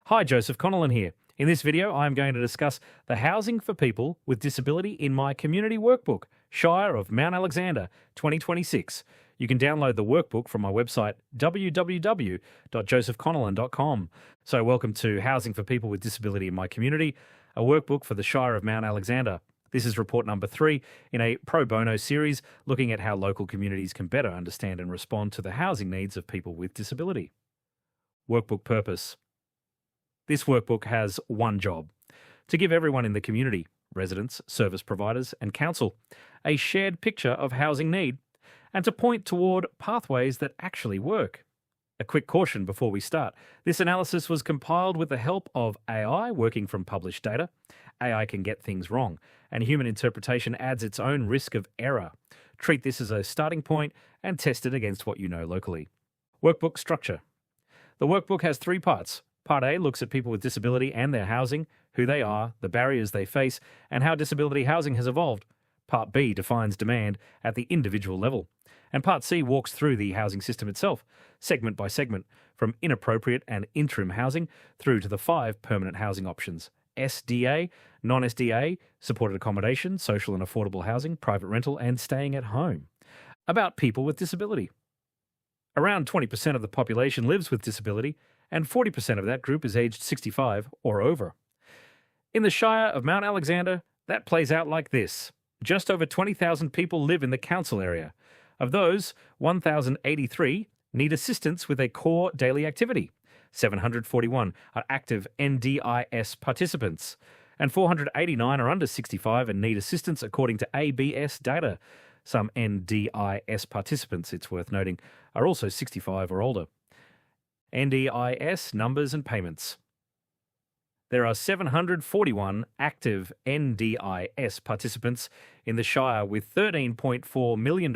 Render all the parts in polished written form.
Hi, Joseph Connellan here. In this video, I'm going to discuss the Housing for People with Disability in my community workbook, Shire of Mount Alexander 2026. You can download the workbook from my website, www.josephconnellan.com. So welcome to Housing for People with Disability in my community, a workbook for the Shire of Mount Alexander. This is report number 3 in a pro bono series looking at how local communities can better understand and respond to the housing needs of people with disability. Workbook purpose. This workbook has one job: to give everyone in the community, residents, service providers and council, a shared picture of housing need and to point toward pathways that actually work. A quick caution before we start. This analysis was compiled with the help of AI working from published data. AI can get things wrong, and human interpretation adds its own risk of error. Treat this as a starting point and test it against what you know locally. Workbook structure. The workbook has 3 parts. Part A looks at people with disability and their housing, who they are, the barriers they face, and how disability housing has evolved. Part B defines demand at the individual level. And Part C walks through the housing system itself, segment by segment, from inappropriate and interim housing through to the 5 permanent housing options: SDA, non-SDA, supported accommodation, social and affordable housing, private rental, and staying at home. About people with disability. Around 20% of the population lives with disability, and 40% of that group is aged 65 or over. In the Shire of Mount Alexander, that plays out like this. Just over 20,000 people live in the council area. Of those, 1,083 need assistance with a core daily activity. 741 are active NDIS participants, and 489 are under 65 and need assistance according to ABS data. Some NDIS participants, it's worth noting, are also 65 or older. NDIS numbers and payments. There are 741 active NDIS participants in the Shire, with $13.4 million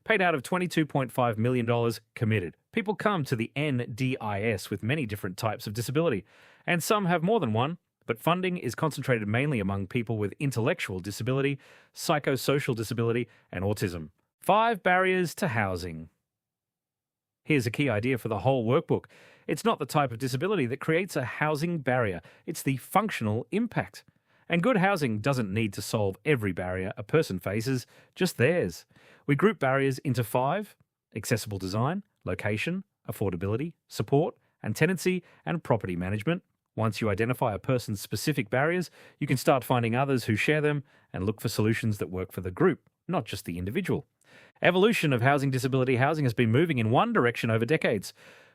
paid out of $22.5 million committed. People come to the NDIS with many different types of disability, and some have more than one, but funding is concentrated mainly among people with intellectual disability, psychosocial disability, and autism. 5 barriers to housing. Here's a key idea for the whole workbook. It's not the type of disability that creates a housing barrier. It's the functional impact. And good housing doesn't need to solve every barrier a person faces, just theirs. We group barriers into 5: accessible design, location, affordability, support, and tenancy, and property management. Once you identify a person's specific barriers, you can start finding others who share them and look for solutions that work for the group, not just the individual. Evolution of housing disability housing has been moving in one direction over decades,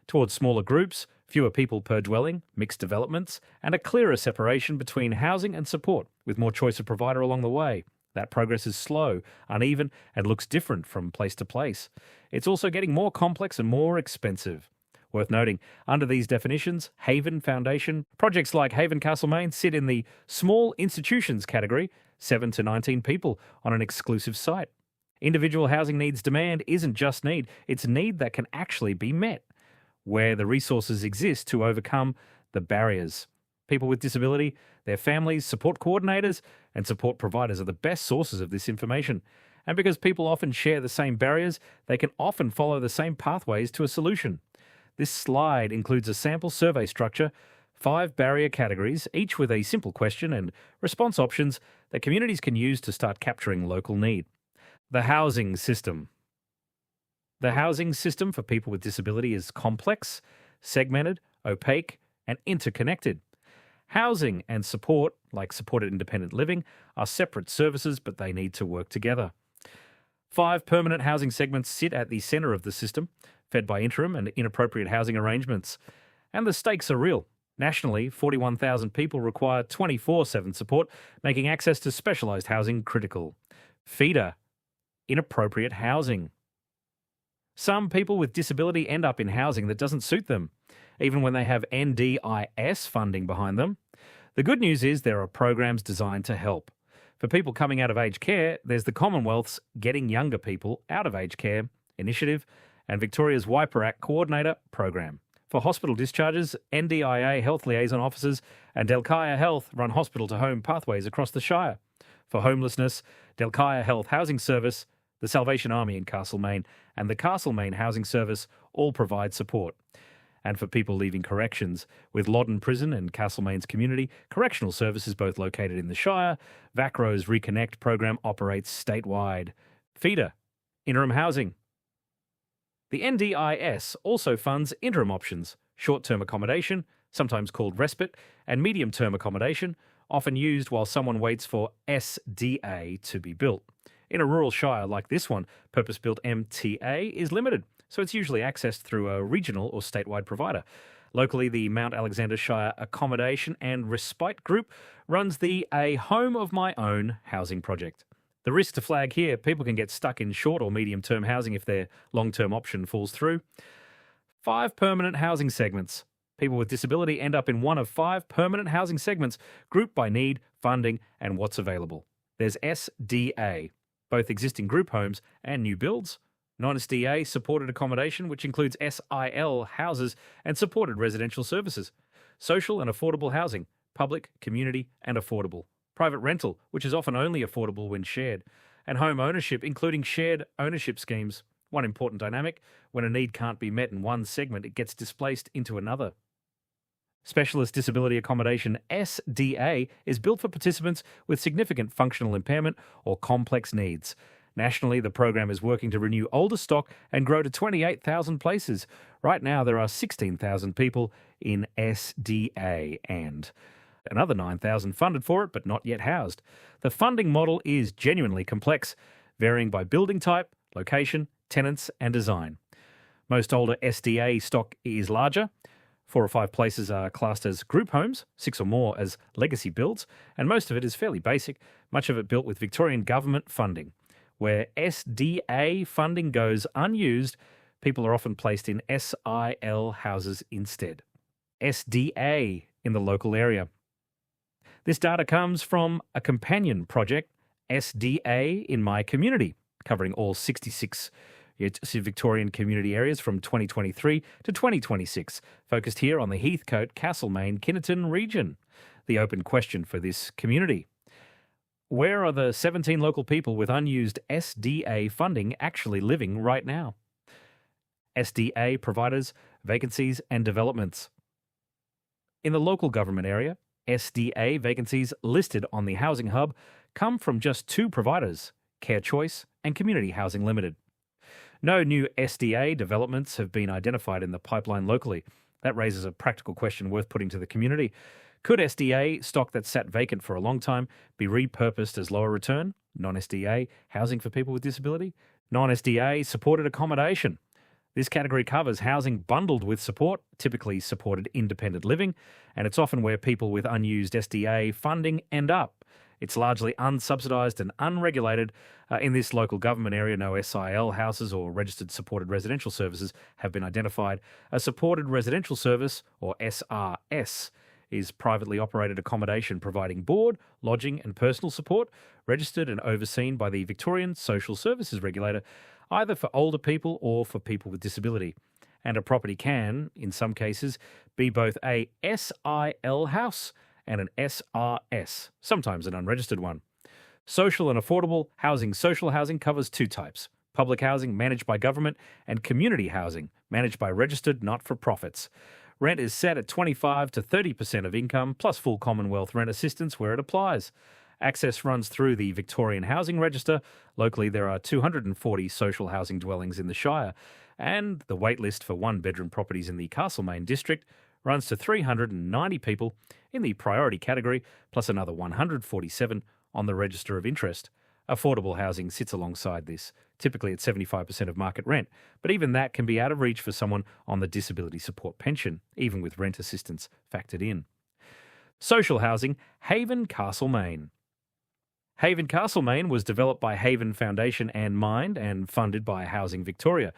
towards smaller groups, fewer people per dwelling, mixed developments, and a clearer separation between housing and support, with more choice of provider along the way. That progress is slow, uneven, and looks different from place to place. It's also getting more complex and more expensive. Worth noting, under these definitions, Haven Foundation, projects like Haven Castlemaine sit in the small institutions category, 7 to 19 people on an exclusive site. Individual housing needs demand isn't just need, it's need that can actually be met, where the resources exist to overcome the barriers. People with disability, their families, support coordinators, and support providers are the best sources of this information. And because people often share the same barriers, they can often follow the same pathways to a solution. This slide includes a sample survey structure, 5 barrier categories, each with a simple question and response options that communities can use to start capturing local need. The housing system. The housing system for people with disability is complex, segmented, opaque, and interconnected. Housing and support, like supported independent living, are separate services, but they need to work together. 5 permanent housing segments sit at the centre of the system, fed by interim and inappropriate housing arrangements. And the stakes are real. Nationally, 41,000 people require 24/7 support, making access to specialised housing critical. Feeder. Inappropriate housing. Some people with disability end up in housing that doesn't suit them, even when they have NDIS funding behind them. The good news is there are programs designed to help. For people coming out of aged care, there's the Commonwealth's Getting Younger People Out of Aged Care initiative and Victoria's Wiper Act Coordinator program. For hospital discharges, NDIA health liaison officers and Delkaya Health run hospital-to-home pathways across the Shire. For homelessness, Delkaya Health Housing Service, the Salvation Army in Castlemaine, and the Castlemaine Housing Service all provide support. And for people leaving corrections, with Loddon Prison and Castlemaine's community correctional services both located in the Shire, VACRO's Reconnect program operates statewide. Feeder, interim housing. The NDIS also funds interim options, short-term accommodation, sometimes called respite, and medium-term accommodation, often used while someone waits for SDA to be built. In a rural shire like this one, purpose-built MTA is limited, so it's usually accessed through a regional or statewide provider. Locally, the Mount Alexander Shire Accommodation and Respite Group runs the A Home of My Own housing project. The risk to flag here, people can get stuck in short or medium-term housing if their long-term option falls through. 5 permanent housing segments. People with disability end up in one of 5 permanent housing segments, grouped by need, funding, and what's available. There's SDA, both existing group homes and new builds. Non-SDA supported accommodation, which includes SIL houses and supported residential services. Social and affordable housing, public, community, and affordable. Private rental, which is often only affordable when shared. And home ownership, including shared ownership schemes. One important dynamic, when a need can't be met in one segment, it gets displaced into another. Specialist Disability Accommodation SDA is built for participants with significant functional impairment or complex needs. Nationally, the program is working to renew older stock and grow to 28,000 places. Right now, there are 16,000 people in SDA and another 9,000 funded for it but not yet housed. The funding model is genuinely complex, varying by building type, location, tenants and design. Most older SDA stock is larger. 4 or 5 places are classed as group homes, 6 or more as legacy builds, and most of it is fairly basic, much of it built with Victorian government funding. Where SDA funding goes unused, people are often placed in SIL houses instead. SDA in the local area. This data comes from a companion project, SDA in My Community, covering all 66 Victorian community areas from 2023 to 2026, focused here on the Heathcote, Castlemaine, Kinnerton region. The open question for this community: where are the 17 local people with unused SDA funding actually living right now? SDA providers, vacancies and developments. In the local government area, SDA vacancies listed on the Housing Hub come from just 2 providers, Care Choice and Community Housing Limited. No new SDA developments have been identified in the pipeline locally. That raises a practical question worth putting to the community. Could SDA stock that sat vacant for a long time be repurposed as lower return, non-SDA housing for people with disability, non-SDA supported accommodation? This category covers housing bundled with support, typically supported independent living, and it's often where people with unused SDA funding end up. It's largely unsubsidised and unregulated. In this local government area, no SIL houses or registered supported residential services have been identified. A supported residential service, or SRS, is privately operated accommodation providing board, lodging and personal support, registered and overseen by the Victorian Social Services Regulator, either for older people or for people with disability. And a property can, in some cases, be both a SIL house and an SRS, sometimes an unregistered one. Social and affordable housing. Social housing covers 2 types: public housing managed by government and community housing managed by registered not-for-profits. Rent is set at 25 to 30% of income plus full Commonwealth rent assistance where it applies. Access runs through the Victorian Housing Register. Locally, there are 240 social housing dwellings in the Shire, and the waitlist for 1-bedroom properties in the Castlemaine district runs to 390 people in the priority category, plus another 147 on the register of interest. Affordable housing sits alongside this, typically at 75% of market rent, but even that can be out of reach for someone on the disability support pension, even with rent assistance factored in. Social housing, Haven Castlemaine. Haven Castlemaine was developed by Haven Foundation and Mind and funded by Housing Victoria.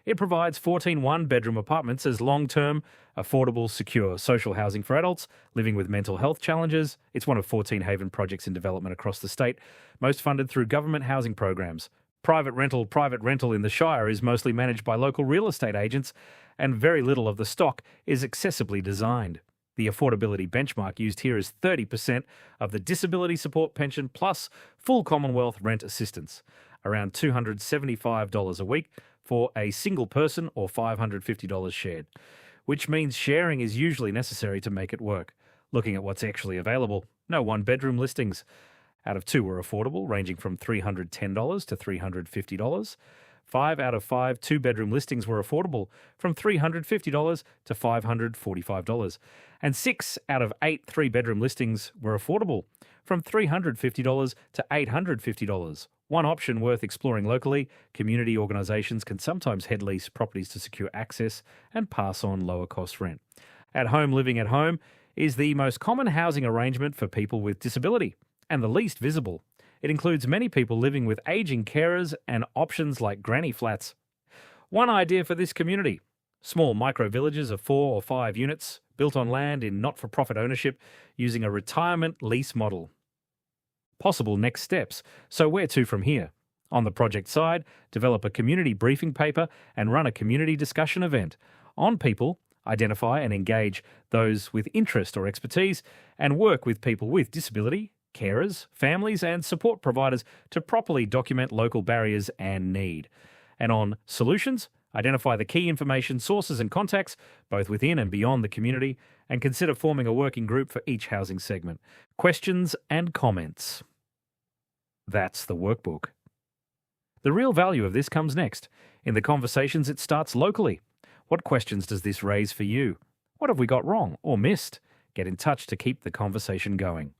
It provides 14 one-bedroom apartments as long-term, affordable, secure social housing for adults living with mental health challenges. It's one of 14 Haven projects in development across the state, most funded through government housing programs. Private rental in the Shire is mostly managed by local real estate agents, and very little of the stock is accessibly designed. The affordability benchmark used here is 30% of the disability support pension plus full Commonwealth rent assistance, around $275 a week for a single person or $550 shared. which means sharing is usually necessary to make it work. Looking at what's actually available, no one-bedroom listings. Out of 2 were affordable, ranging from $310 to $350. 5 out of 5 two-bedroom listings were affordable, from $350 to $545. And 6 out of 8 three-bedroom listings were affordable, from $350 to $850. One option worth exploring locally: community organisations can sometimes head lease properties to secure access and pass on lower cost rent. At home living at home is the most common housing arrangement for people with disability, and the least visible. It includes many people living with ageing carers and options like granny flats. One idea for this community: small micro-villages of 4 or 5 units built on land in not-for-profit ownership using a retirement lease model. Possible next steps. So where to from here? On the project side, develop a community briefing paper and run a community discussion event. On people, identify and engage those with interest or expertise and work with people with disability, carers, families and support providers to properly document local barriers and need. And on solutions, identify the key information sources and contacts, both within and beyond the community, and consider forming a working group for each housing segment. Questions and comments. That's the workbook. The real value of this comes next. In the conversations, it starts locally. What questions does this raise for you? What have we got wrong or missed? Get in touch to keep the conversation going.